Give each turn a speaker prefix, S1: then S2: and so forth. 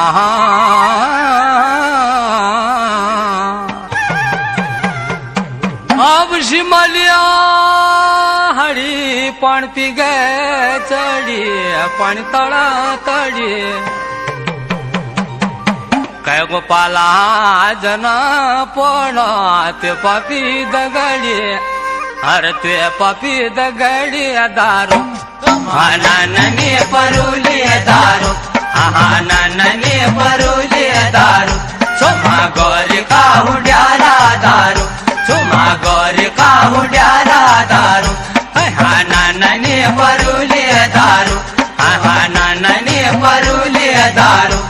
S1: आहा अब शिमलिया हड़ी पण पी गए चढ़ी पानी तड़ा तड़ी कै गोपाला जना पोणा ते पापी दगड़ी अरे ते पापी दगड़ी दारू ननी परुली दारू ननी परुली दारू चुमा गौरी का हुड्यारा दारू चुमा गौरी का हुड्यारा दारू ननी परुली दारू ननी परुली दारू